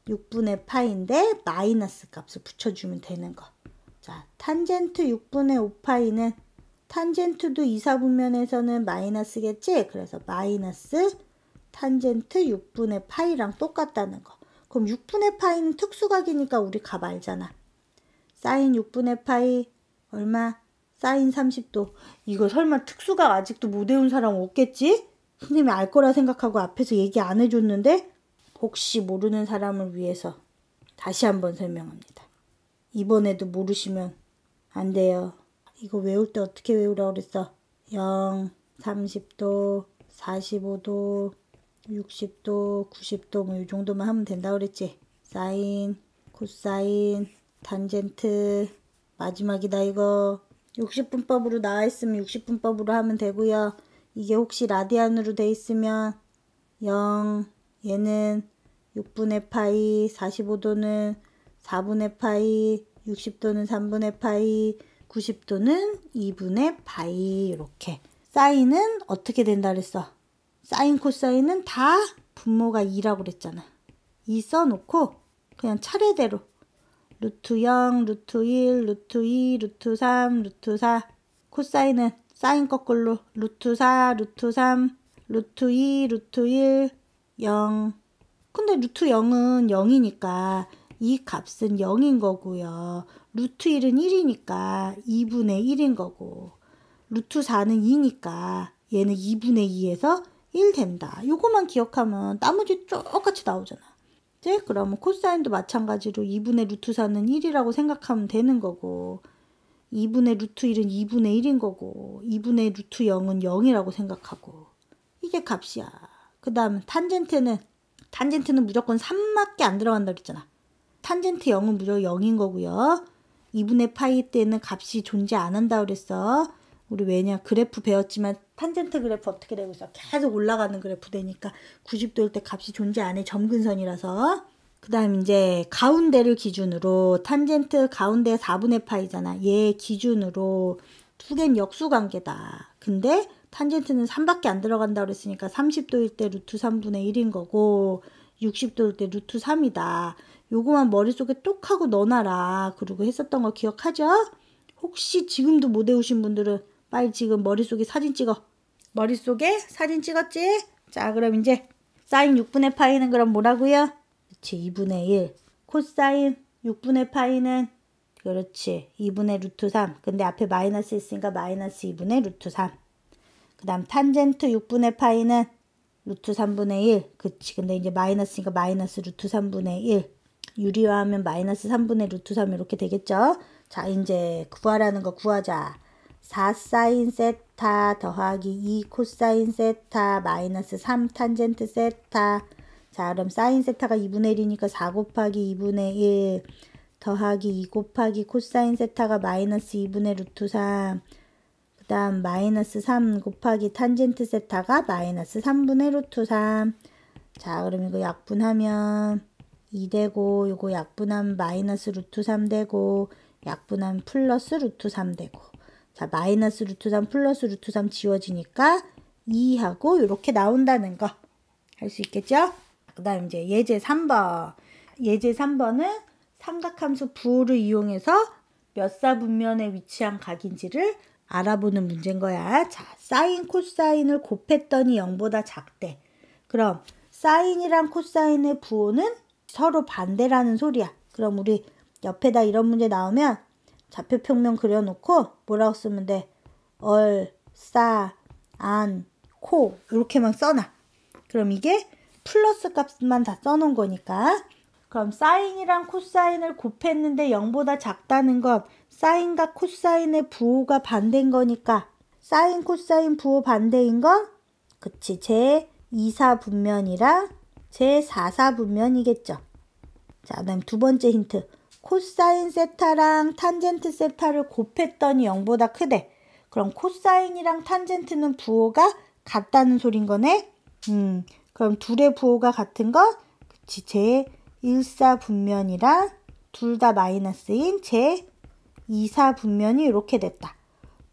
6분의 파이인데 마이너스 값을 붙여주면 되는 거. 자, 탄젠트 6분의 5파이는 탄젠트도 2, 4분면에서는 마이너스겠지? 그래서 마이너스 탄젠트 6분의 파이랑 똑같다는 거. 그럼 6분의 파이는 특수각이니까 우리 값 알잖아. 사인 6분의 파이 얼마? 사인 30도. 이거 설마 특수각 아직도 못 외운 사람 없겠지? 선생님이 알 거라 생각하고 앞에서 얘기 안 해줬는데 혹시 모르는 사람을 위해서 다시 한번 설명합니다. 이번에도 모르시면 안 돼요. 이거 외울 때 어떻게 외우라고 그랬어? 0, 30도, 45도, 60도, 90도 뭐 이 정도만 하면 된다고 그랬지. 사인, 코사인, 탄젠트 마지막이다 이거. 60분법으로 나와 있으면 60분법으로 하면 되고요. 이게 혹시 라디안으로 돼 있으면 0, 얘는 6분의 파이, 45도는 4분의 파이, 60도는 3분의 파이, 90도는 2분의 파이 이렇게. 사인은 어떻게 된다 그랬어? 사인 코사인은 다 분모가 2라고 그랬잖아. 2 써놓고 그냥 차례대로 루트 0, 루트 1, 루트 2, 루트 3, 루트 4. 코사인은 사인 거꾸로 루트 4, 루트 3, 루트 2, 루트 1, 0. 근데 루트 0은 0이니까 이 값은 0인 거고요. 루트 1은 1이니까 2분의 1인 거고. 루트 4는 2니까 얘는 2분의 2에서 1 된다. 요거만 기억하면 나머지 똑같이 나오잖아. 이제 그러면 코사인도 마찬가지로 2분의 루트 4는 1이라고 생각하면 되는 거고 2분의 루트 1은 2분의 1인 거고 2분의 루트 0은 0이라고 생각하고 이게 값이야. 그 다음 탄젠트는 무조건 3밖에 안 들어간다 그랬잖아. 탄젠트 0은 무조건 0인 거고요. 2분의 파이 때는 값이 존재 안 한다 그랬어. 우리 왜냐 그래프 배웠지만 탄젠트 그래프 어떻게 되고 있어? 계속 올라가는 그래프 되니까 90도일 때 값이 존재 안 해. 점근선이라서. 그 다음 이제 가운데를 기준으로 탄젠트 가운데 4분의 파이잖아. 얘 기준으로 두 개는 역수관계다. 근데 탄젠트는 3밖에 안 들어간다 그랬으니까 30도일 때 루트 3분의 1인 거고 60도일 때 루트 3이다. 요거만 머릿속에 똑 하고 넣어놔라. 그러고 했었던 거 기억하죠? 혹시 지금도 못 외우신 분들은 빨리 지금 머릿속에 사진 찍어. 머릿속에 사진 찍었지? 자, 그럼 이제 사인 6분의 파이는 그럼 뭐라고요? 그치, 2분의 1. 코사인 6분의 파이는 그렇지. 2분의 루트 3. 근데 앞에 마이너스 있으니까 마이너스 2분의 루트 3. 그 다음 탄젠트 6분의 파이는 루트 3분의 1. 그치. 근데 이제 마이너스니까 마이너스 루트 3분의 1. 유리화하면 마이너스 3분의 루트 3 이렇게 되겠죠. 자, 이제 구하라는 거 구하자. 4 사인 세타 더하기 2 코사인 세타 마이너스 3 탄젠트 세타. 자, 그럼 사인 세타가 2분의 1이니까 4 곱하기 2분의 1 더하기 2 곱하기 코사인 세타가 마이너스 2분의 루트 3. 그 다음 마이너스 3 곱하기 탄젠트 세타가 마이너스 3분의 루트 3. 자, 그럼 이거 약분하면 2 되고, 요거 약분하면 마이너스 루트 3 되고, 약분하면 플러스 루트 3 되고. 자, 마이너스 루트 3 플러스 루트 3 지워지니까 2하고 이렇게 나온다는 거. 할 수 있겠죠? 그 다음 이제 예제 3번. 예제 3번은 삼각함수 부호를 이용해서 몇 사분면에 위치한 각인지를 알아보는 문제인 거야. 자, 사인 코사인을 곱했더니 0보다 작대. 그럼 사인이랑 코사인의 부호는 서로 반대라는 소리야. 그럼 우리 옆에다 이런 문제 나오면 좌표평면 그려놓고 뭐라고 쓰면 돼? 얼, 싸, 안, 코 이렇게만 써놔. 그럼 이게 플러스 값만 다 써놓은 거니까. 그럼 사인이랑 코사인을 곱했는데 0보다 작다는 건 사인과 코사인의 부호가 반대인 거니까 사인, 코사인 부호 반대인 건 그치 제 2사 분면이랑 제 4사 분면이겠죠. 자, 그 다음 두 번째 힌트. 코사인 세타랑 탄젠트 세타를 곱했더니 0보다 크대. 그럼 코사인이랑 탄젠트는 부호가 같다는 소린 거네. 그럼 둘의 부호가 같은 거 그치 제 1사 분면이랑 둘 다 마이너스인 제 2사 분면이 이렇게 됐다.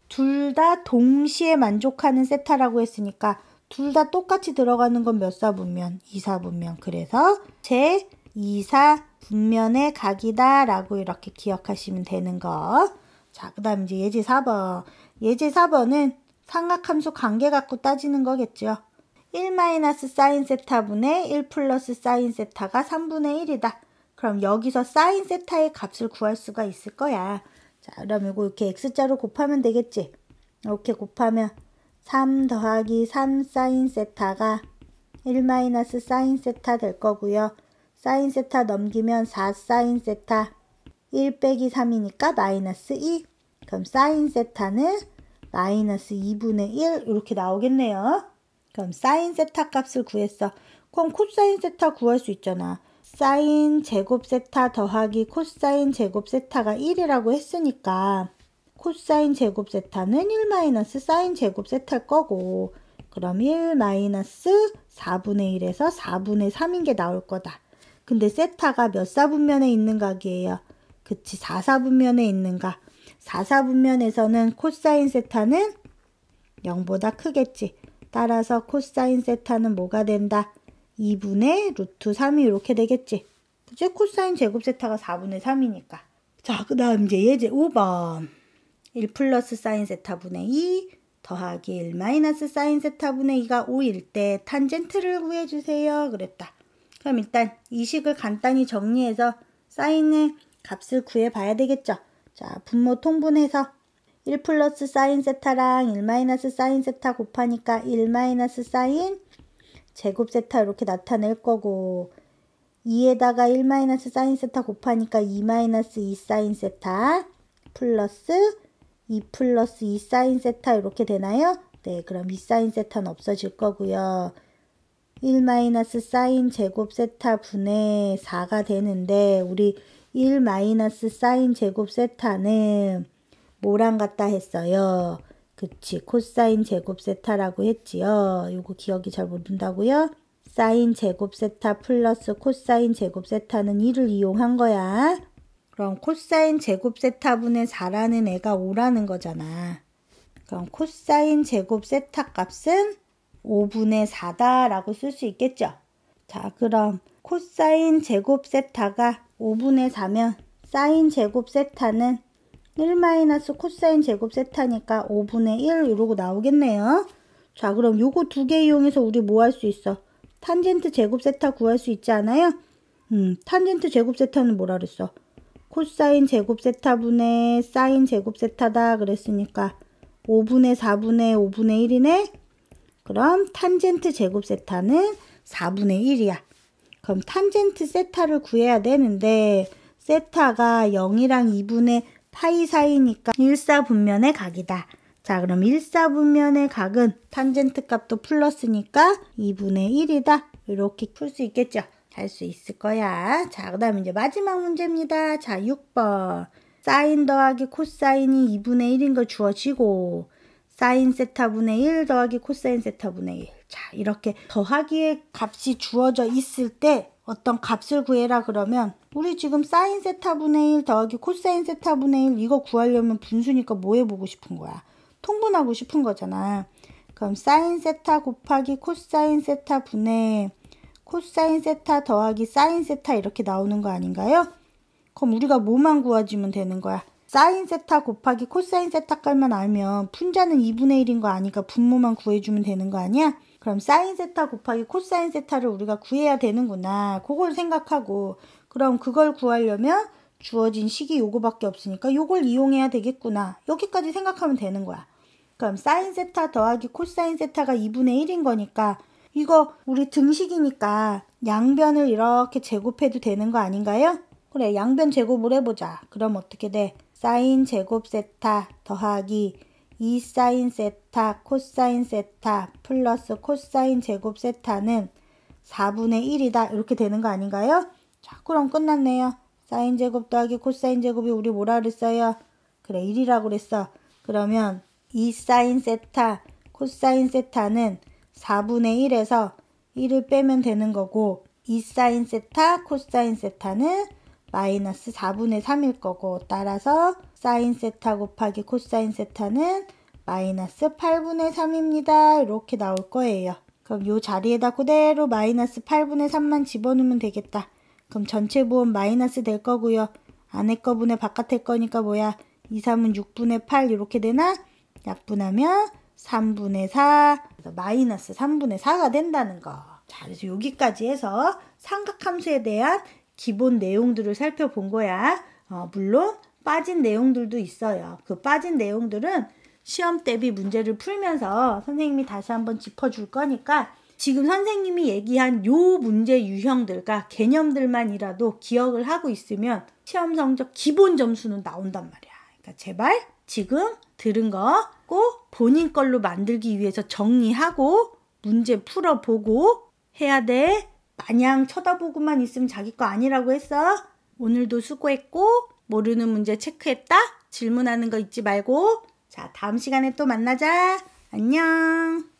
둘 다 동시에 만족하는 세타라고 했으니까 둘 다 똑같이 들어가는 건 몇 사 분면? 2사 분면. 그래서 제 2사 분면의 각이다 라고 이렇게 기억하시면 되는 거. 자, 그 다음 이제 예제 4번. 예제 4번은 삼각함수 관계 갖고 따지는 거겠죠. 1-사인 세타분의 1 플러스 사인 세타가 3분의 1이다. 그럼 여기서 사인 세타의 값을 구할 수가 있을 거야. 자, 그럼 이거 이렇게 x자로 곱하면 되겠지. 이렇게 곱하면 3 더하기 3 사인 세타가 1-사인 세타 될 거고요. 사인 세타 넘기면 4 사인 세타 1 빼기 3이니까 마이너스 2. 그럼 사인 세타는 마이너스 2분의 1 이렇게 나오겠네요. 그럼 사인 세타 값을 구했어. 그럼 코사인 세타 구할 수 있잖아. 사인 제곱 세타 더하기 코사인 제곱 세타가 1이라고 했으니까 코사인 제곱 세타는 1 사인 제곱 세타일 거고 그럼 1 4분의 1에서 4분의 3인 게 나올 거다. 근데 세타가 몇 사분면에 있는 각이에요? 그치 4사분면에 있는 각. 4사분면에서는 코사인 세타는 0보다 크겠지. 따라서 코사인 세타는 뭐가 된다? 2분의 루트 3이 이렇게 되겠지. 그치? 코사인 제곱 세타가 4분의 3이니까. 자, 그 다음 이제 예제 5번. 1 플러스 사인 세타분의 2 더하기 1 마이너스 사인 세타분의 2가 5일 때 탄젠트를 구해주세요. 그랬다. 그럼 일단 이 식을 간단히 정리해서 사인의 값을 구해봐야 되겠죠. 자, 분모 통분해서 1 플러스 사인 세타랑 1 마이너스 사인 세타 곱하니까 1 마이너스 사인 제곱 세타 이렇게 나타낼 거고 2에다가 1 마이너스 사인 세타 곱하니까 2 마이너스 2 사인 세타 플러스 2 플러스 2 사인 세타 이렇게 되나요? 네, 그럼 2 사인 세타는 없어질 거고요. 1 마이너스 사인 제곱 세타 분의 4가 되는데 우리 1 마이너스 사인 제곱 세타는 뭐랑 같다 했어요? 그치, 코사인 제곱 세타라고 했지요. 요거 기억이 잘 못난다고요? 사인 제곱 세타 플러스 코사인 제곱 세타는 1을 이용한 거야. 그럼 코사인 제곱 세타분의 4라는 애가 5라는 거잖아. 그럼 코사인 제곱 세타 값은 5분의 4다 라고 쓸 수 있겠죠. 자, 그럼 코사인 제곱 세타가 5분의 4면 사인 제곱 세타는 1 마이너스 코사인 제곱 세타니까 5분의 1 이러고 나오겠네요. 자, 그럼 요거 두 개 이용해서 우리 뭐 할 수 있어? 탄젠트 제곱 세타 구할 수 있지 않아요? 탄젠트 제곱 세타는 뭐라 그랬어? 코사인 제곱 세타분의 사인 제곱 세타다 그랬으니까 5분의 4분의 5분의 1이네. 그럼 탄젠트 제곱 세타는 4분의 1이야. 그럼 탄젠트 세타를 구해야 되는데 세타가 0이랑 2분의 파이 사이니까 일사분면의 각이다. 자, 그럼 일사분면의 각은 탄젠트 값도 플러스니까 2분의 1이다. 이렇게 풀 수 있겠죠? 할 수 있을 거야. 자, 그 다음에 이제 마지막 문제입니다. 자, 6번. 사인 더하기 코사인이 2분의 1인 거 주어지고 사인 세타분의 1 더하기 코사인 세타분의 1. 자, 이렇게 더하기의 값이 주어져 있을 때 어떤 값을 구해라 그러면 우리 지금 사인 세타분의 1 더하기 코사인 세타분의 1 이거 구하려면 분수니까 뭐 해보고 싶은 거야? 통분하고 싶은 거잖아. 그럼 사인 세타 곱하기 코사인 세타 분의 코사인 세타 더하기 사인 세타 이렇게 나오는 거 아닌가요? 그럼 우리가 뭐만 구해주면 되는 거야? 사인 세타 곱하기 코사인 세타 값만 알면 분자는 2분의 1인 거 아니까 분모만 구해주면 되는 거 아니야? 그럼 사인 세타 곱하기 코사인 세타를 우리가 구해야 되는구나. 그걸 생각하고 그럼 그걸 구하려면 주어진 식이 요거밖에 없으니까 요걸 이용해야 되겠구나. 여기까지 생각하면 되는 거야. 그럼 사인 세타 더하기 코사인 세타가 2분의 1인 거니까 이거 우리 등식이니까 양변을 이렇게 제곱해도 되는 거 아닌가요? 그래, 양변 제곱을 해보자. 그럼 어떻게 돼? 사인 제곱 세타 더하기 2사인 세타 코사인 세타 플러스 코사인 제곱 세타는 4분의 1이다. 이렇게 되는 거 아닌가요? 자, 그럼 끝났네요. 사인 제곱 더하기 코사인 제곱이 우리 뭐라 그랬어요? 그래, 1이라고 그랬어. 그러면 2사인 세타 코사인 세타는 4분의 1에서 1을 빼면 되는 거고 2사인 세타 코사인 세타는 마이너스 4분의 3일 거고 따라서 사인 세타 곱하기 코사인 세타는 마이너스 8분의 3입니다. 이렇게 나올 거예요. 그럼 요 자리에다 그대로 마이너스 8분의 3만 집어넣으면 되겠다. 그럼 전체 부호 마이너스 될 거고요. 안에 거 분의 바깥에 거니까 뭐야? 2, 3은 6분의 8 이렇게 되나? 약분하면 3분의 4 마이너스 3분의 4가 된다는 거. 자, 그래서 여기까지 해서 삼각함수에 대한 기본 내용들을 살펴본 거야. 물론 빠진 내용들도 있어요. 그 빠진 내용들은 시험 대비 문제를 풀면서 선생님이 다시 한번 짚어줄 거니까 지금 선생님이 얘기한 요 문제 유형들과 개념들만이라도 기억을 하고 있으면 시험 성적 기본 점수는 나온단 말이야. 그러니까 제발 지금 들은 거 꼭 본인 걸로 만들기 위해서 정리하고 문제 풀어보고 해야 돼. 마냥 쳐다보고만 있으면 자기 거 아니라고 했어. 오늘도 수고했고 모르는 문제 체크했다? 질문하는 거 잊지 말고. 자, 다음 시간에 또 만나자. 안녕.